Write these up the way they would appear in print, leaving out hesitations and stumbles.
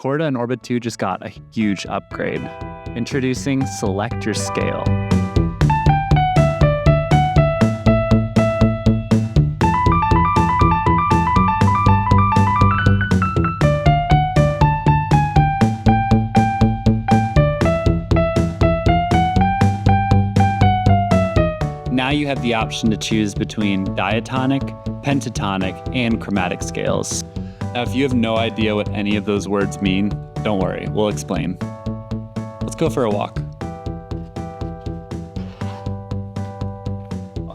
Chorda and Orba 2 just got a huge upgrade. Introducing Selector Scale. Now you have the option to choose between diatonic, pentatonic, and chromatic scales. Now, if you have no idea what any of those words mean, don't worry, we'll explain. Let's go for a walk.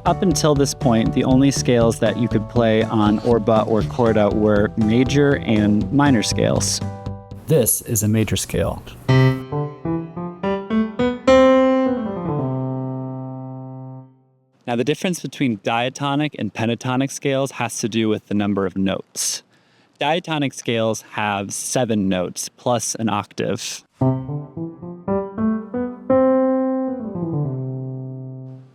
Up until this point, the only scales that you could play on Orba or Chorda were major and minor scales. This is a major scale. Now, the difference between diatonic and pentatonic scales has to do with the number of notes. Diatonic scales have 7 notes plus an octave.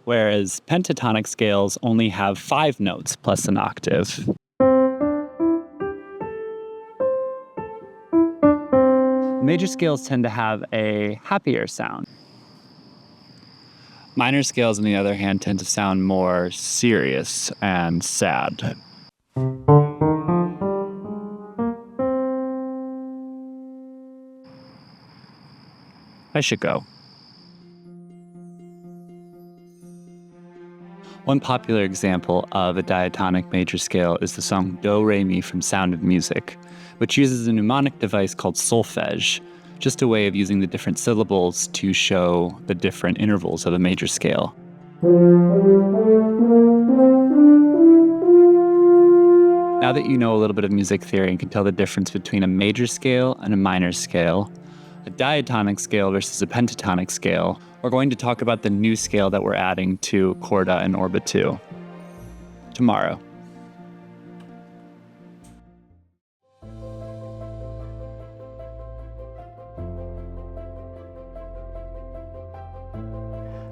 Whereas pentatonic scales only have 5 notes plus an octave. Major scales tend to have a happier sound. Minor scales, on the other hand, tend to sound more serious and sad. I should go. One popular example of a diatonic major scale is the song Do Re Mi from Sound of Music, which uses a mnemonic device called solfege, just a way of using the different syllables to show the different intervals of a major scale. Now that you know a little bit of music theory and can tell the difference between a major scale and a minor scale, a diatonic scale versus a pentatonic scale, we're going to talk about the new scale that we're adding to Chorda and Orba 2 tomorrow.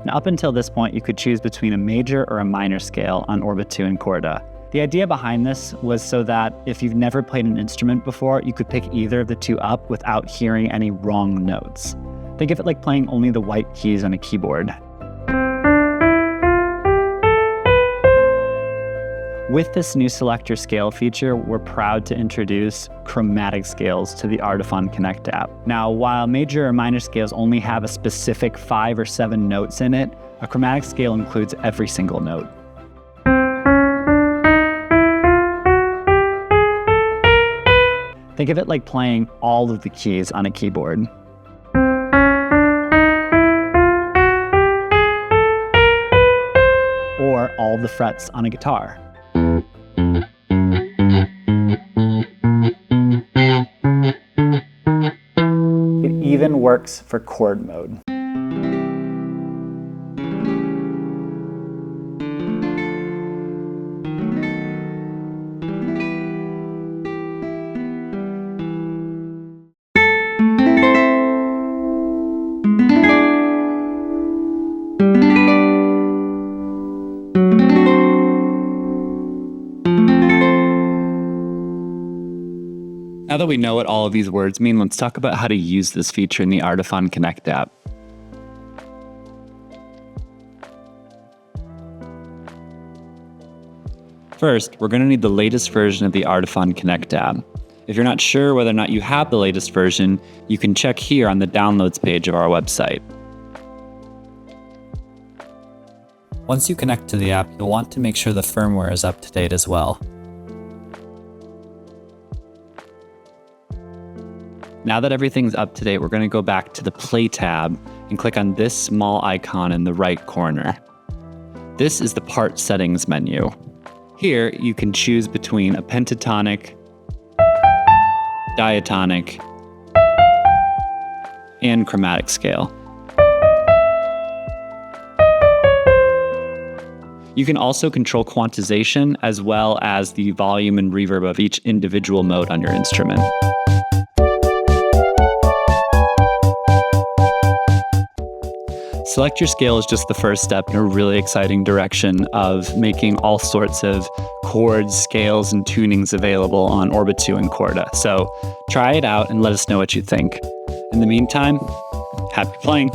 Now, up until this point, you could choose between a major or a minor scale on Orba 2 and Chorda. The idea behind this was so that if you've never played an instrument before, you could pick either of the two up without hearing any wrong notes. Think of it like playing only the white keys on a keyboard. With this new selector scale feature, we're proud to introduce chromatic scales to the Artiphon Connect app. Now, while major or minor scales only have a specific 5 or 7 notes in it, a chromatic scale includes every single note. Think of it like playing all of the keys on a keyboard. Or all the frets on a guitar. It even works for chord mode. Now that we know what all of these words mean, let's talk about how to use this feature in the Artiphon Connect app. First, we're going to need the latest version of the Artiphon Connect app. If you're not sure whether or not you have the latest version, you can check here on the downloads page of our website. Once you connect to the app, you'll want to make sure the firmware is up to date as well. Now that everything's up to date, we're going to go back to the Play tab and click on this small icon in the right corner. This is the Part Settings menu. Here, you can choose between a pentatonic, diatonic, and chromatic scale. You can also control quantization as well as the volume and reverb of each individual mode on your instrument. Select Your Scale is just the first step in a really exciting direction of making all sorts of chords, scales, and tunings available on Orba 2 and Chorda. So try it out and let us know what you think. In the meantime, happy playing.